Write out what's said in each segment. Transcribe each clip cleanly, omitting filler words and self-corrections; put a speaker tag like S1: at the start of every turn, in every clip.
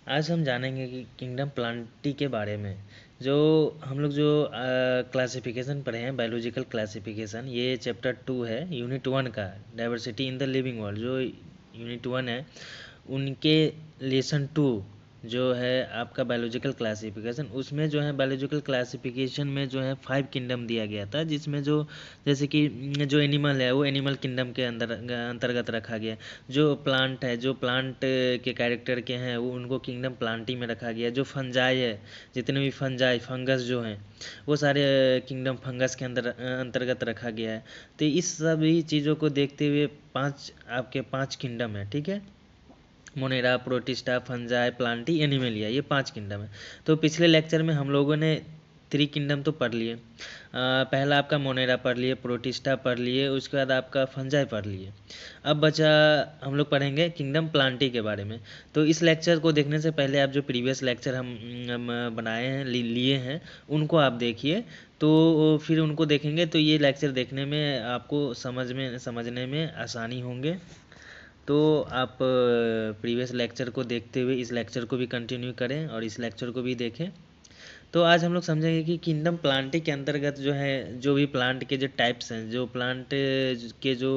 S1: आज हम जानेंगे कि किंगडम प्लांटी के बारे में। जो हम लोग जो क्लासिफिकेशन पढ़े हैं, बायोलॉजिकल क्लासिफिकेशन, ये चैप्टर 2 है, यूनिट 1 का, diversity in the living world. जो यूनिट 1 है उनके लेसन 2 जो है आपका बायोलॉजिकल क्लासिफिकेशन, उसमें जो है बायोलॉजिकल क्लासिफिकेशन में जो है 5 किंगडम दिया गया था, जिसमें जो जैसे कि जो एनिमल है वो एनिमल किंगडम के अंदर अंतर्गत रखा गया। जो प्लांट है, जो प्लांट के कैरेक्टर के हैं, वो उनको किंगडम प्लांटी में रखा गया। जो फंजाई है, जितने भी फंजाई फंगस जो हैं, वो सारे किंगडम फंगस के अंदर अंतर्गत रखा गया है। तो इस सभी चीज़ों को देखते हुए आपके पांच किंगडम है, ठीक है। Monera, protista, fungi, Plantae, animalia, ये 5 किंगडम है। तो पिछले लेक्चर में हम लोगों ने 3 किंगडम तो पढ़ लिए। पहला आपका मोनेरा पढ़ लिए, प्रोटिस्टा पढ़ लिए, उसके बाद आपका फंजाई पढ़ लिए। अब बचा हम लोग पढ़ेंगे किंगडम प्लांटी के बारे में। तो इस लेक्चर को देखने से पहले आप जो प्रीवियस लेक्चर हम बनाए हैं, लिए हैं, उनको आप देखिए। तो फिर उनको देखेंगे तो ये लेक्चर देखने में आपको समझने में आसानी होंगे। तो आप प्रीवियस लेक्चर को देखते हुए इस लेक्चर को भी कंटिन्यू करें और इस लेक्चर को भी देखें। तो आज हम लोग समझेंगे कि किंगडम प्लांटी के अंतर्गत जो है, जो भी प्लांट के जो टाइप्स हैं, जो प्लांट के जो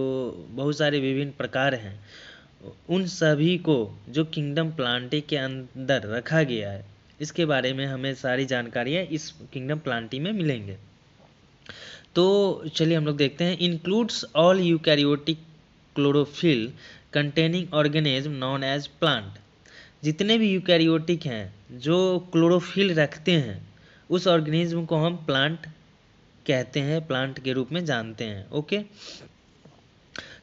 S1: बहुत सारे विभिन्न प्रकार हैं, उन सभी को जो किंगडम प्लांटी के अंदर रखा गया है, इसके बारे में हमें सारी जानकारियाँ इस किंगडम प्लांटी में मिलेंगे। तो चलिए हम लोग देखते हैं। Includes all eukaryotic chlorophyll containing organism known as plant. जितने भी यूकैरियोटिक हैं जो क्लोरोफिल रखते हैं, उस ऑर्गेनिज्म को हम प्लांट कहते हैं, प्लांट के रूप में जानते हैं। ओके।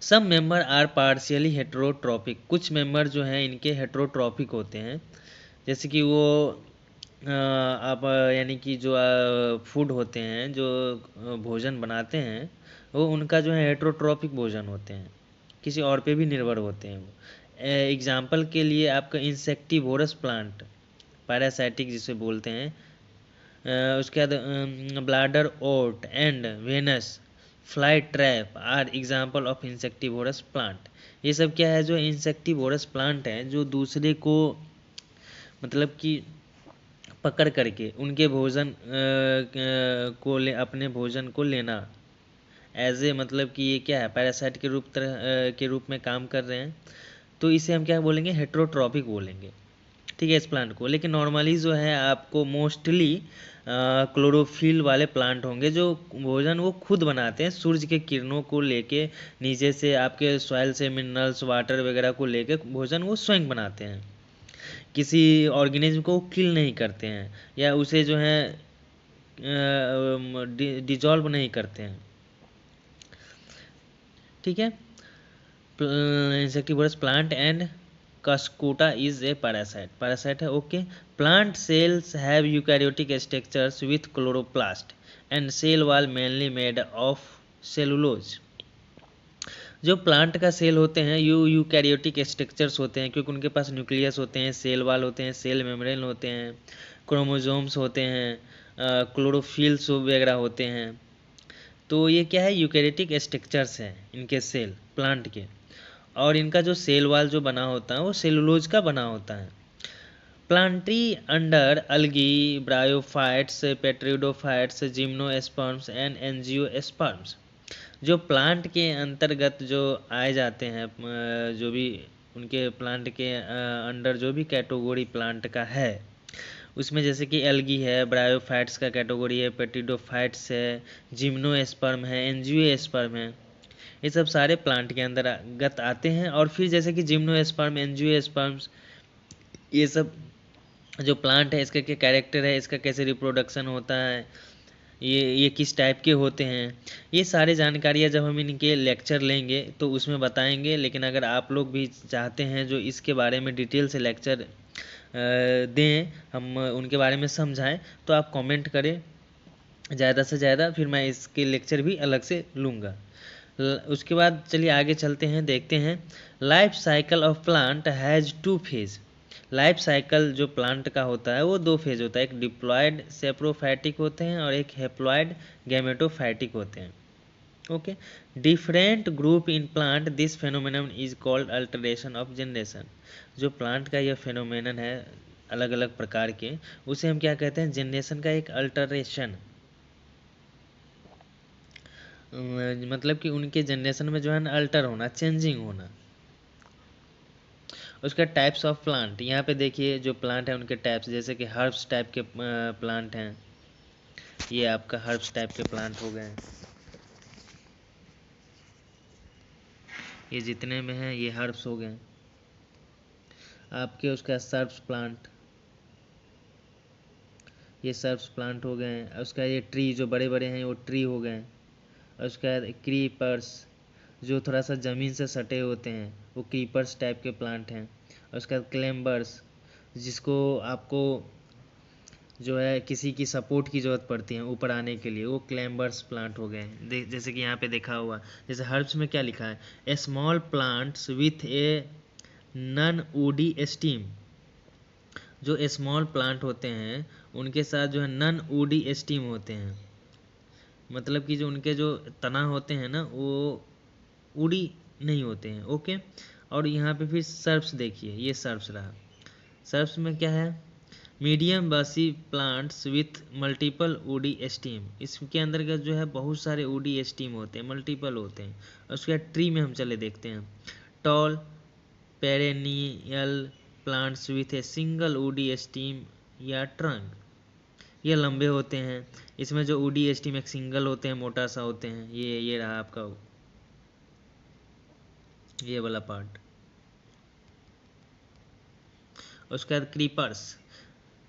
S1: सब मेंबर आर पार्शियली हेट्रोट्रॉपिक। कुछ मेंबर जो हैं इनके हेट्रोट्रॉपिक होते हैं, जैसे कि वो आप यानी कि जो फूड होते हैं, जो भोजन बनाते हैं, वो उनका जो है हेट्रोट्रॉपिक भोजन होते हैं, किसी और पे भी निर्भर होते हैं वो। एग्जाम्पल के लिए आपका इंसेक्टिवोरस प्लांट, पैरासाइटिक जिसे बोलते हैं। उसके बाद bladderwort and Venus fly trap are example of insectivorous plant. ये सब क्या है, जो इंसेक्टिवोरस प्लांट हैं, जो दूसरे को मतलब कि पकड़ करके उनके भोजन को ले, अपने भोजन को लेना, एज ए मतलब कि ये क्या है, पैरासाइट के रूप में काम कर रहे हैं। तो इसे हम क्या बोलेंगे, हेट्रोट्रॉपिक बोलेंगे, ठीक है, इस प्लांट को। लेकिन नॉर्मली जो है आपको मोस्टली क्लोरोफिल वाले प्लांट होंगे, जो भोजन वो खुद बनाते हैं, सूरज के किरणों को लेके, नीचे से आपके सॉइल से मिनरल्स वाटर वगैरह को लेके भोजन वो स्वयं बनाते हैं। किसी ऑर्गेनिज्म को किल नहीं करते हैं, या उसे जो है डिजॉल्व नहीं करते हैं, ठीक है। Insectivorous plant and Cascota is a parasite है, okay. Plant cells have eukaryotic structures with chloroplast and cell wall mainly made of cellulose. जो प्लांट का सेल होते हैं यूकैरियोटिक स्ट्रक्चर्स होते हैं, क्योंकि उनके पास न्यूक्लियस होते हैं, सेल वॉल होते हैं, सेल मेम्ब्रेन होते हैं, क्रोमोसोम्स होते हैं, क्लोरोफिल्स वगैरह होते हैं। तो ये क्या है, यूकैरियोटिक स्ट्रक्चर्स हैं इनके सेल प्लांट के। और इनका जो सेल वाल जो बना होता है वो सेलुलोज का बना होता है। Plantae under algae, bryophytes, pteridophytes, gymnosperms and angiosperms. जो प्लांट के अंतर्गत जो आए जाते हैं, जो भी उनके प्लांट के अंडर जो भी कैटेगरी प्लांट का है, उसमें जैसे कि एल्गी है, ब्रायोफाइट्स का कैटेगरी है, पेट्रिडोफाइट्स है, जिम्नोस्पर्म है, एंजियोस्पर्म है, ये सब सारे प्लांट के अंतर्गत आते हैं। और फिर जैसे कि जिम्नोस्पर्म, एंजियोस्पर्म्स, ये सब जो प्लांट है, इसका क्या कैरेक्टर है, इसका कैसे रिप्रोडक्शन होता है, ये किस टाइप के होते हैं, ये सारी जानकारियाँ जब हम इनके लेक्चर लेंगे तो उसमें बताएंगे। लेकिन अगर आप लोग भी चाहते हैं जो इसके बारे में डिटेल से लेक्चर दें, हम उनके बारे में समझाएं, तो आप कमेंट करें ज़्यादा से ज़्यादा, फिर मैं इसके लेक्चर भी अलग से लूँगा। उसके बाद चलिए आगे चलते हैं, देखते हैं। Life cycle of plant has 2 phase. Life cycle जो प्लांट का होता है वो 2 फेज होता है, एक डिप्लॉयड सेप्रोफाइटिक होते हैं और एक हेप्लॉयड गैमेटोफाइटिक होते हैं, okay. Different group in plant, this phenomenon is called alteration of generation. जो प्लांट का यह फेनोमेनन है, अलग अलग प्रकार के, उसे हम क्या कहते हैं, जनरेशन का एक अल्टरेशन। मतलब कि उनके जनरेशन में जो है ना अल्टर होना, चेंजिंग होना। उसका टाइप्स ऑफ प्लांट, यहाँ पे देखिए जो प्लांट है उनके टाइप्स, जैसे कि हर्ब्स टाइप के प्लांट हैं, ये आपका हर्ब्स टाइप के प्लांट हो गए, ये जितने में हैं ये हर्ब्स हो गए आपके। उसका सर्ब्स प्लांट, ये सर्ब्स प्लांट हो गए। उसका ये ट्री जो बड़े बड़े हैं वो ट्री हो गए। उसका क्रीपर्स जो थोड़ा सा ज़मीन से सटे होते हैं वो क्रीपर्स टाइप के प्लांट हैं। उसका क्लेम्बर्स जिसको आपको जो है किसी की सपोर्ट की ज़रूरत पड़ती है ऊपर आने के लिए, वो क्लेम्बर्स प्लांट हो गए। जैसे कि यहाँ पे देखा हुआ, जैसे हर्ब्स में क्या लिखा है, a small plants with a non woody stem. जो स्मॉल प्लांट होते हैं उनके साथ जो है नन वुडी स्टीम होते हैं, मतलब कि जो उनके जो तना होते हैं ना वो उड़ी नहीं होते हैं। ओके। और यहाँ पे फिर सर्प्स देखिए, ये सर्प्स रहा। सर्प्स में क्या है, मीडियम बासी plants with multiple woody steam. इसके अंतर्गत जो है बहुत सारे वुडी स्टीम होते हैं, मल्टीपल होते हैं। उसके बाद ट्री में हम चले देखते हैं, tall perennial plants with a single woody stem या ट्रंक, ये लंबे होते हैं। इसमें जो वुडी स्टीम एक सिंगल होते हैं, मोटा सा होते हैं। ये रहा आपका ये वाला पार्ट। उसके बाद creepers,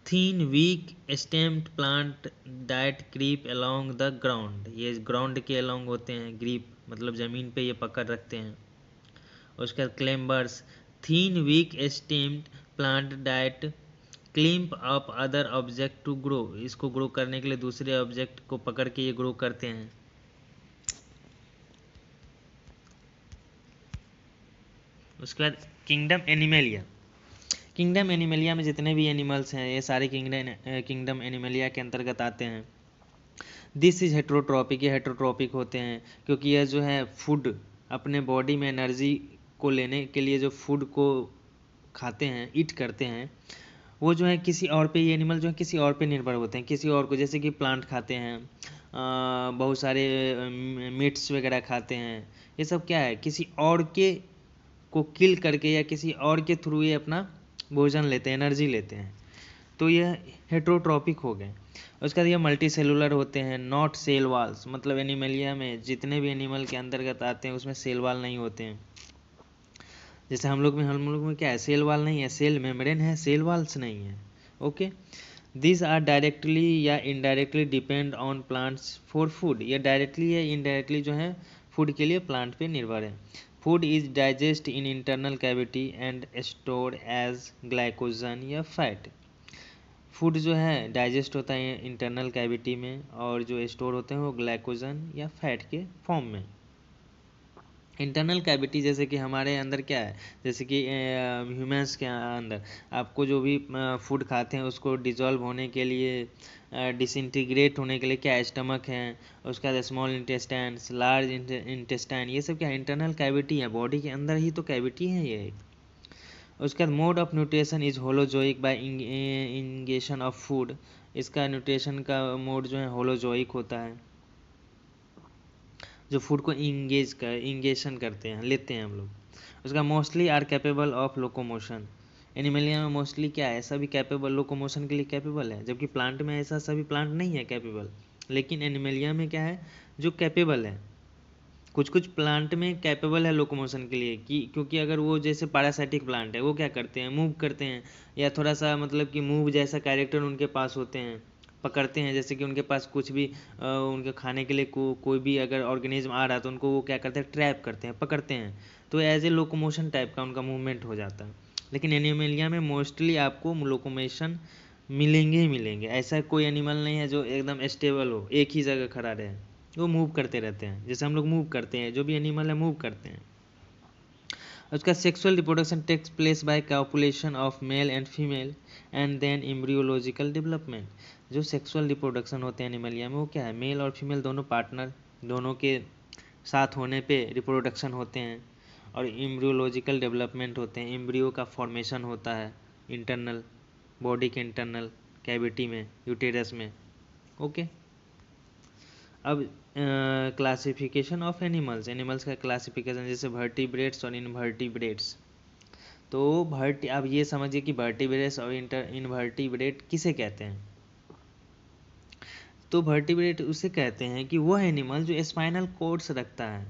S1: thin weak stemmed plant that creep along the ground, ये ग्राउंड के अलोंग होते हैं, ग्रीप मतलब ज़मीन पे ये पकड़ रखते हैं। उसके बाद climbers, thin weak stemmed plant that climb up other object to grow, इसको ग्रो करने के लिए दूसरे ऑब्जेक्ट को पकड़ के ये ग्रो करते हैं। उसके बाद किंगडम एनिमेलिया, किंगडम एनिमेलिया में जितने भी एनिमल्स हैं ये सारे किंगडम एनिमेलिया के अंतर्गत आते हैं। दिस इज हेट्रोट्रॉपिक, ये हेट्रोट्रॉपिक होते हैं क्योंकि यह जो है फूड अपने बॉडी में एनर्जी को लेने के लिए जो फूड को खाते हैं, ईट करते हैं, वो जो है किसी और पे, ये एनिमल जो है किसी और पे निर्भर होते हैं, किसी और को, जैसे कि प्लांट खाते हैं, बहुत सारे मीट्स वगैरह खाते हैं। ये सब क्या है, किसी और के को किल करके या किसी और के थ्रू ये अपना भोजन लेते हैं, एनर्जी लेते हैं। तो यह हेट्रोट्रॉपिक हो गए। उसके बाद ये मल्टी सेलुलर होते हैं, नॉट सेल वाल्स, मतलब एनिमलिया में जितने भी एनिमल के अंतर्गत आते हैं उसमें सेल वाल नहीं होते हैं। जैसे हम लोग में क्या है, सेल वाल नहीं है, सेल मेम्ब्रेन है, सेल वाल्स नहीं है। ओके। दिस आर डायरेक्टली या indirectly depend on plants for food, या डायरेक्टली या इनडायरेक्टली जो है फूड के लिए प्लांट पे निर्भर है। Food is digest in internal cavity and stored as glycogen या फैट। फूड जो है डाइजेस्ट होता है इंटरनल कैविटी में और जो स्टोर होते हैं वो ग्लाइकोजन या फैट के फॉर्म में। इंटरनल कैविटी जैसे कि हमारे अंदर क्या है, जैसे कि ह्यूमंस के अंदर आपको जो भी फूड खाते हैं उसको डिजॉल्व होने के लिए, डिसइंटीग्रेट होने के लिए क्या, स्टमक है, उसके बाद स्मॉल इंटेस्टाइन, लार्ज इंटेस्टाइन, ये सब क्या इंटरनल कैविटी है, बॉडी के अंदर ही तो कैविटी है ये। उसके बाद mode of nutrition is holozoic by ingestion of food, इसका न्यूट्रिशन का मोड जो है होलोजोइक होता है, जो फूड को इंगेशन करते हैं, लेते हैं हम लोग। उसका mostly are capable of locomotion, Animalia में मोस्टली क्या है, सभी कैपेबल, लोकोमोशन के लिए कैपेबल है, जबकि प्लांट में ऐसा सभी प्लांट नहीं है कैपेबल, लेकिन एनिमलिया में क्या है जो कैपेबल है। कुछ कुछ प्लांट में कैपेबल है लोकोमोशन के लिए, कि क्योंकि अगर वो जैसे पैरासाइटिक प्लांट है वो क्या करते हैं, मूव करते हैं, या थोड़ा सा मतलब कि मूव जैसा कैरेक्टर उनके पास होते हैं, पकड़ते हैं, जैसे कि उनके पास कुछ भी उनके खाने के लिए कोई भी अगर ऑर्गेनिज्म आ रहा है तो उनको वो क्या करते हैं, ट्रैप करते हैं, पकड़ते हैं, तो एज ए लोकोमोशन टाइप का उनका मूवमेंट हो जाता है। लेकिन एनिमलिया में मोस्टली आपको लोकोमोशन मिलेंगे ही मिलेंगे, ऐसा कोई एनिमल नहीं है जो एकदम स्टेबल हो, एक ही जगह खड़ा रहे, वो मूव करते रहते हैं, जैसे हम लोग मूव करते हैं, जो भी एनिमल है मूव करते हैं। उसका sexual reproduction takes place by copulation of male and female and then embryological development. जो सेक्सुअल रिप्रोडक्शन होते हैं एनिमलिया में वो क्या है, मेल और फीमेल दोनों पार्टनर, दोनों के साथ होने पे रिप्रोडक्शन होते हैं, और एम्ब्रियोलॉजिकल डेवलपमेंट होते हैं, एम्ब्रियो का फॉर्मेशन होता है इंटरनल बॉडी के इंटरनल कैविटी में, यूटेरस में। ओके, अब क्लासिफिकेशन ऑफ एनिमल्स, एनिमल्स का क्लासिफिकेशन, जैसे वर्टिब्रेट्स और इनवर्टिब्रेट्स। तो अब ये समझिए कि वर्टिब्रेट्स और इनवर्टिब्रेट किसे कहते हैं। तो वर्टिब्रेट उसे कहते हैं कि वह एनिमल जो स्पाइनल कोड्स रखता है।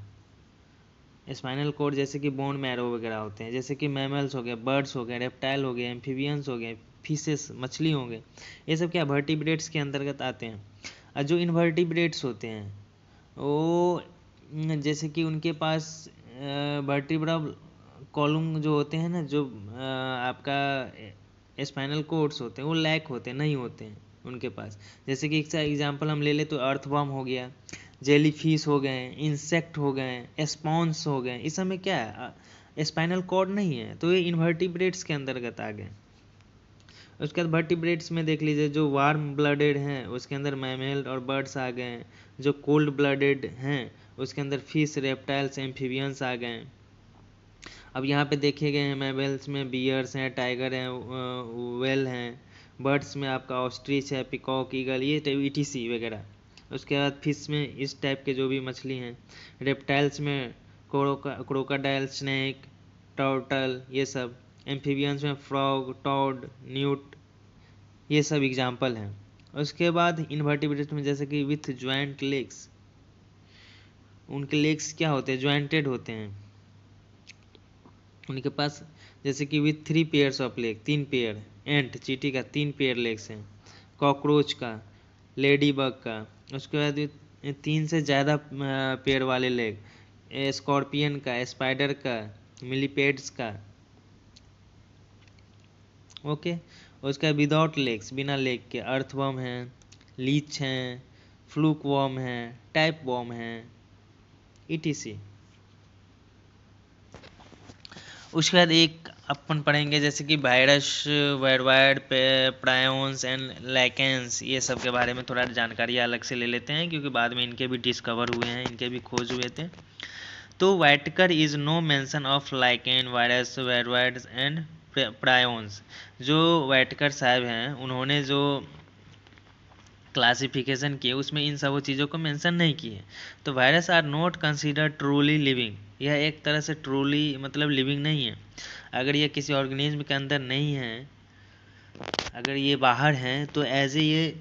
S1: स्पाइनल कोड जैसे कि बोन मैरो वगैरह होते हैं, जैसे कि मैमल्स हो गए, बर्ड्स हो गए, रेप्टाइल हो गए, एम्फीबियंस हो गए, फिशेस मछली हो गए, ये सब क्या वर्टिब्रेट्स के अंतर्गत आते हैं। और जो इनवर्टिब्रेट्स होते हैं वो जैसे कि उनके पास वर्टिब्रा कॉलम जो होते हैं ना, जो आपका स्पाइनल कोड्स होते हैं वो लैक होते हैं, नहीं होते हैं उनके पास। जैसे कि एक एग्जांपल हम ले ले तो अर्थवर्म हो गया, जेलीफिश हो गए, इंसेक्ट हो गए, स्पॉन्स हो गए, इस सब में क्या है, स्पाइनल कॉर्ड नहीं है, तो ये इनवर्टिब्रेट्स के अंतर्गत आ गए। उसके बाद वर्टिब्रेट्स में देख लीजिए, जो वार्म ब्लडेड हैं उसके अंदर मैमल और बर्ड्स आ गए हैं, जो कोल्ड ब्लडेड हैं उसके अंदर फिश, रेप्टाइल्स, एम्फीबियंस आ गए हैं। अब यहाँ पे देखे गए हैं मैमल्स में बियर्स हैं, टाइगर हैं, वेल हैं, बर्ड्स में आपका ऑस्ट्रिच है, पिकॉक, ईगल, ये ETC वगैरह। उसके बाद फिश में इस टाइप के जो भी मछली हैं, रेप्टाइल्स में क्रोकोडाइल, स्नेक, टर्टल, ये सब। एम्फीबियंस में फ्रॉग, टॉड, न्यूट, ये सब एग्जाम्पल हैं। उसके बाद इनवर्टिब्रेट्स में जैसे कि विथ ज्वाइंट लेग्स, उनके लेग्स क्या होते हैं, ज्वाइंटेड होते हैं उनके पास, जैसे कि with 3 pairs of leg, 3 pair. Ant, चींटी का 3 पेयर लेग्स हैं, कॉकरोच का, लेडी बग का। उसके बाद 3 से ज़्यादा पेयर वाले लेग, स्कॉर्पियन का, स्पाइडर का, मिलीपेड्स का। ओके, उसका विदाउट लेग्स, बिना लेग के, अर्थवर्म हैं, लीच हैं, फ्लूक वर्म हैं, टाइप वर्म हैं, ETC। उसके बाद एक अपन पढ़ेंगे जैसे कि virus, viroids, prions and lichens, ये सब के बारे में थोड़ा जानकारी अलग से ले लेते हैं, क्योंकि बाद में इनके भी डिस्कवर हुए हैं, इनके भी खोज हुए थे। तो Whittaker is no mention of lichen, virus, viroids and prions. जो वाइटकर साहब हैं उन्होंने जो क्लासिफिकेशन किए उसमें इन सब चीज़ों को मेंशन नहीं किए। तो virus are not consider truly living, यह एक तरह से ट्रूली मतलब लिविंग नहीं है। अगर ये किसी ऑर्गेनिज्म के अंदर नहीं है, अगर ये बाहर हैं तो एज ए ये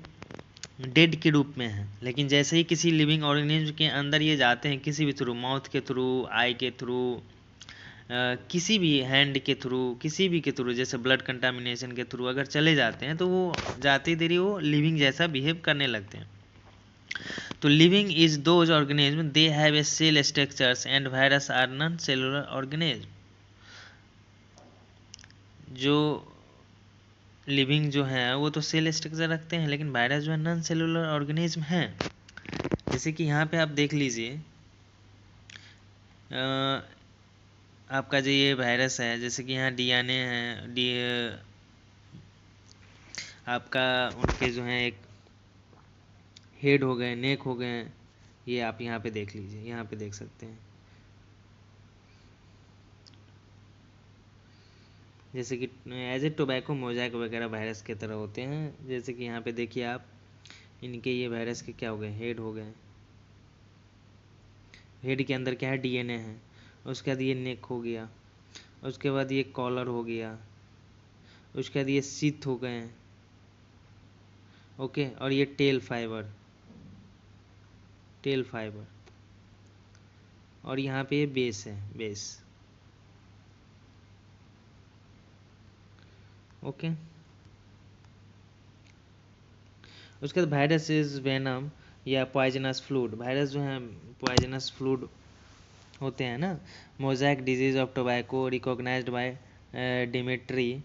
S1: डेड के रूप में है। लेकिन जैसे ही किसी लिविंग ऑर्गेनिज्म के अंदर ये जाते हैं, किसी भी थ्रू, माउथ के थ्रू, आई के थ्रू, किसी भी हैंड के थ्रू, किसी भी के थ्रू, जैसे ब्लड कंटामिनेशन के थ्रू अगर चले जाते हैं तो वो जाते देरी वो लिविंग जैसा बिहेव करने लगते हैं। तो living is those organism they have a cell structures and virus are non cellular organism. जो लिविंग जो है वो तो सेल स्ट्रक्चर रखते हैं, लेकिन वायरस जो है नॉन सेलुलर ऑर्गेनिज्म है। जैसे कि यहाँ पे आप देख लीजिए, आपका जो ये वायरस है, जैसे कि यहाँ DNA है, आपका उनके जो है एक हेड हो गए, नेक हो गए, ये आप यहाँ पे देख लीजिए, यहाँ पे देख सकते हैं। जैसे कि एज ए टोबैको मोजाइक वगैरह वायरस के तरह होते हैं। जैसे कि यहाँ पे देखिए आप, इनके ये वायरस के क्या हो गए, हेड हो गए, हेड के अंदर क्या है, DNA है। उसके बाद ये नेक हो गया, उसके बाद ये कॉलर हो गया, उसके बाद ये सीथ हो गए, ओके, और ये टेल फाइबर, और यहाँ पे ये बेस है, बेस। ओके, उसके बाद वायरस इज वेनम या पॉइजनस फ्लूड। वायरस जो है पॉइजनस फ्लूड होते हैं ना। Mosaic disease of tobacco recognised by Dmitri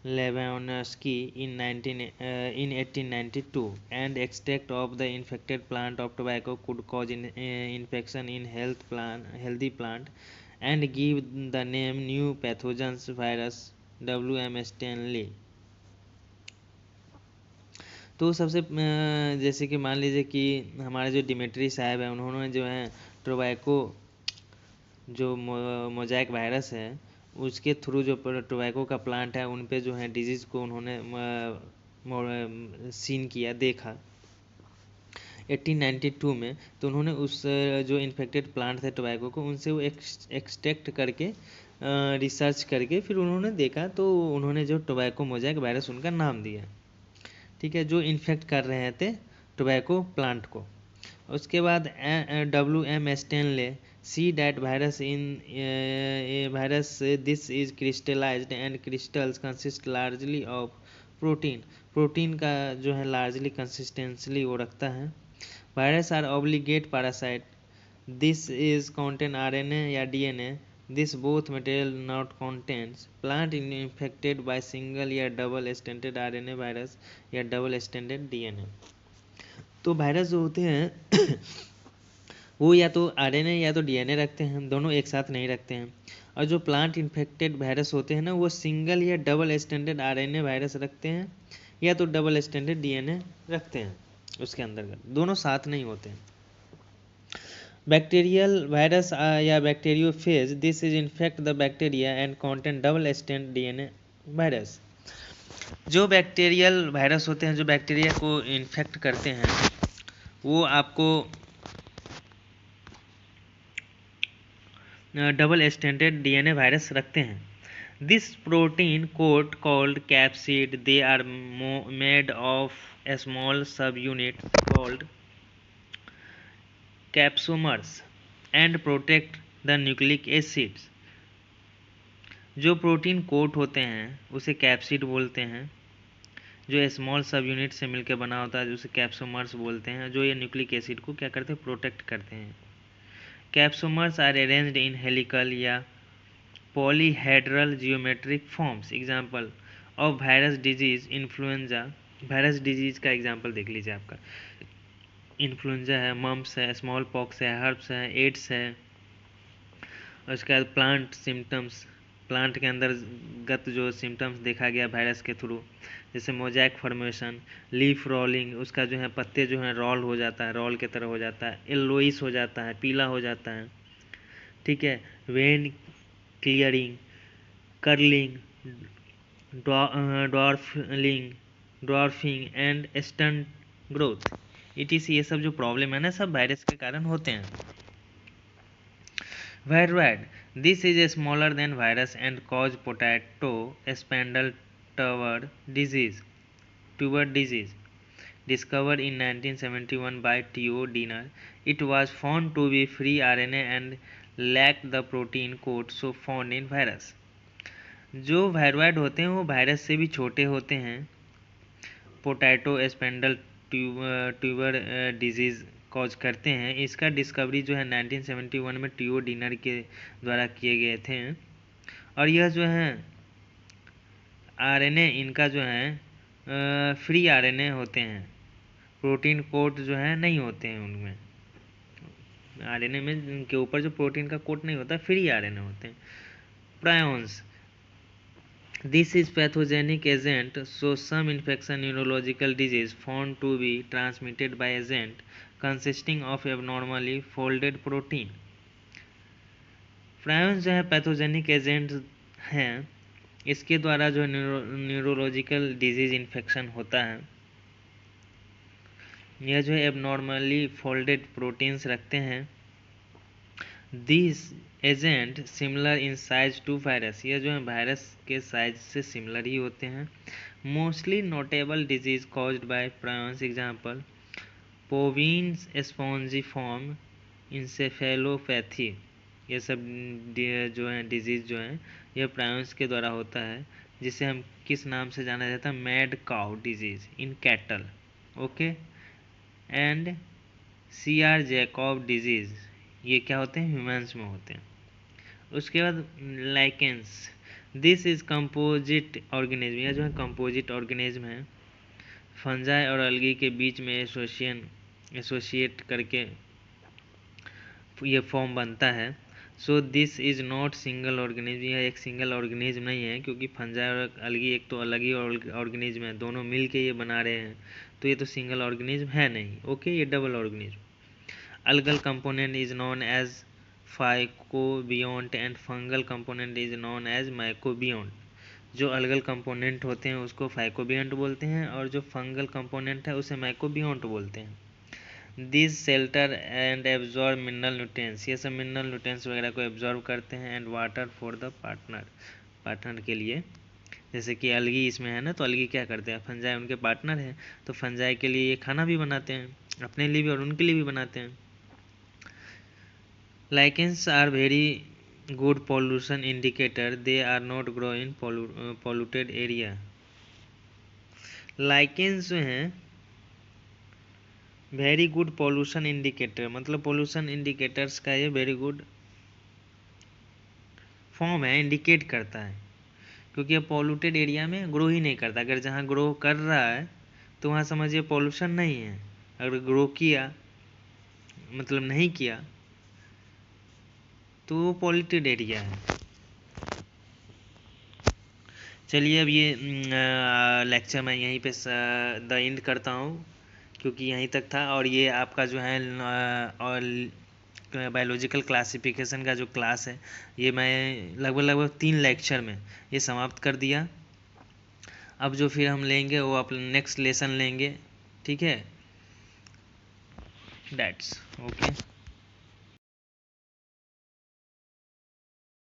S1: Ivanovsky in 1892, and extract of the infected plant of tobacco could cause infection in healthy plant and give the name new pathogens virus W.M. Stanley। तो सबसे जैसे कि मान लीजिए कि हमारे जो Dmitry साहब है उन्होंने जो है टोबैको जो मोजाइक वायरस है उसके थ्रू जो टोबैको का प्लांट है उन पे जो है डिजीज़ को उन्होंने सीन किया, देखा 1892 में। तो उन्होंने उस जो इन्फेक्टेड प्लांट थे टोबैको को, उनसे वो एक्सट्रैक्ट करके रिसर्च करके फिर उन्होंने देखा, तो उन्होंने जो टोबैको मोज़ैक वायरस उनका नाम दिया, ठीक है, जो इन्फेक्ट कर रहे थे टोबैको प्लांट को। उसके बाद WM Stanley see that virus in virus this is crystallized and crystals consist largely of protein. Protein का जो है लार्जली कंसिस्टेंसली वो रखता है। Virus are obligate parasite, this is contain RNA या DNA, this both material not contains plant infected by single या double stranded RNA virus या double stranded DNA। तो वायरस जो होते हैं वो या तो RNA या तो DNA रखते हैं, दोनों एक साथ नहीं रखते हैं। और जो प्लांट इन्फेक्टेड वायरस होते हैं ना, वो सिंगल या डबल स्टैंडर्ड RNA वायरस रखते हैं या तो डबल स्टैंडर्ड DNA रखते हैं उसके अंतर्गत, दोनों साथ नहीं होते हैं। बैक्टीरियल वायरस या bacteriophage, this is infect the bacteria and contain double stand DNA virus. जो बैक्टीरियल वायरस होते हैं, जो बैक्टीरिया को इन्फेक्ट करते हैं, वो आपको डबल स्टैंडर्ड DNA वायरस रखते हैं। This protein coat called capsid, they are made of a small subunit called capsomers and protect the nucleic acids. जो प्रोटीन कोट होते हैं उसे कैप्सिड बोलते हैं, जो स्मॉल सब यूनिट से मिलकर बना होता है उसे कैप्सोमर्स बोलते हैं, जो ये न्यूक्लिक एसिड को क्या करते हैं, प्रोटेक्ट करते हैं। Capsomers are arranged in helical या polyhedral geometric forms. Example of virus disease influenza. Virus disease का एग्जाम्पल देख लीजिए, आपका इन्फ्लुएंजा है, मम्प्स है, स्मॉल पॉक्स है, हर्ब्स है, एड्स है। उसके बाद प्लांट सिम्टम्स, प्लांट के अंदर गत जो सिम्टम्स देखा गया वायरस के थ्रू, जैसे मोजैक फॉर्मेशन, लीफ रोलिंग, उसका जो है पत्ते जो है रोल हो जाता है, रोल की तरह हो जाता है, येलोइश हो जाता है, पीला हो जाता है, ठीक है। When clearing, curling, dwarfing and stunt growth, ETC, ये सब जो प्रॉब्लम है ना, सब वायरस के कारण होते हैं। Varroid, this is a smaller than virus and cause potato spindle tuber disease. Discovered in 1971 by Theo Diener, it was found to be free RNA and lacked the protein coat so found in virus। जो viroid होते हैं वो virus से भी छोटे होते हैं, potato spindle tuber disease cause करते हैं। इसका डिस्कवरी जो है 1971 में टीओ डिनर के द्वारा किए गए थे। और यह जो है RNA इनका जो है फ्री RNA होते हैं, प्रोटीन कोट जो है नहीं होते हैं उनमें। RNA में इनके ऊपर जो प्रोटीन का कोट नहीं होता, फ्री RNA होते हैं। Prions, this is pathogenic agent, so some infection neurological disease found to be transmitted by agent consisting of abnormally folded protein। Prions जो है पैथोजेनिक एजेंट हैं, इसके द्वारा जो न्यूरोलॉजिकल डिजीज इन्फेक्शन होता है। यह जो है एबनॉर्मली फोल्डेड प्रोटीन्स रखते हैं। This agent similar in size to virus, ये जो है वायरस के साइज से सिमिलर ही होते हैं। Mostly notable disease caused by prions, example bovine spongiform encephalopathy, ये सब जो है डिजीज जो है ये प्रायोन्स के द्वारा होता है, जिसे हम किस नाम से जाना जाता है, mad cow disease in cattle, okay. And CR Jakob disease, ये क्या होते हैं, ह्यूमंस में होते हैं। उसके बाद lichens, this is composite organism, यह जो है कंपोजिट ऑर्गेनिज्म है, फंजाई और अलगी के बीच में एसोसिएट करके ये फॉर्म बनता है। So this is not single organism, यह एक सिंगल ऑर्गेनिज्म नहीं है, क्योंकि फंजाई और अलगी एक तो अलग ही ऑर्गेनिज्म है, दोनों मिल के ये बना रहे हैं, तो ये तो सिंगल ऑर्गेनिज्म है नहीं, ओके। ये double organism. Algal component is known as phycobiont and fungal component is known as mycobiont. जो अलगल कंपोनेंट होते हैं उसको फाइकोबियोंट बोलते हैं और जो फंगल कंपोनेंट है उसे माइकोबियोंट बोलते हैं। This shelter and absorb mineral nutrients, ये सब मिनरल न्यूट्रिएंट्स वगैरह को एब्जॉर्ब करते हैं। And water for the partner के लिए, जैसे कि अलगी इसमें है ना, तो अलगी क्या करते हैं, फंजाई उनके पार्टनर हैं, तो फंजाई के लिए ये खाना भी बनाते हैं, अपने लिए भी और उनके लिए भी बनाते हैं। Lichens are very good pollution indicator, they are not grow in polluted area. Lichens जो हैं वेरी गुड पोल्यूशन इंडिकेटर, मतलब पोल्यूशन इंडिकेटर्स का ये वेरी गुड फॉर्म है, इंडिकेट करता है, क्योंकि ये पॉल्यूटेड एरिया में ग्रो ही नहीं करता। अगर जहाँ ग्रो कर रहा है तो वहाँ समझिए पॉल्यूशन नहीं है, अगर ग्रो किया मतलब नहीं किया तो वो पॉल्यूटेड एरिया है। चलिए अब ये लेक्चर मैं यहीं पे द एंड करता हूँ, क्योंकि यहीं तक था। और ये आपका जो है और बायोलॉजिकल क्लासिफिकेशन का जो क्लास है ये मैं लगभग 3 लेक्चर में ये समाप्त कर दिया। अब जो फिर हम लेंगे वो आप नेक्स्ट लेसन लेंगे, ठीक है। That's okay.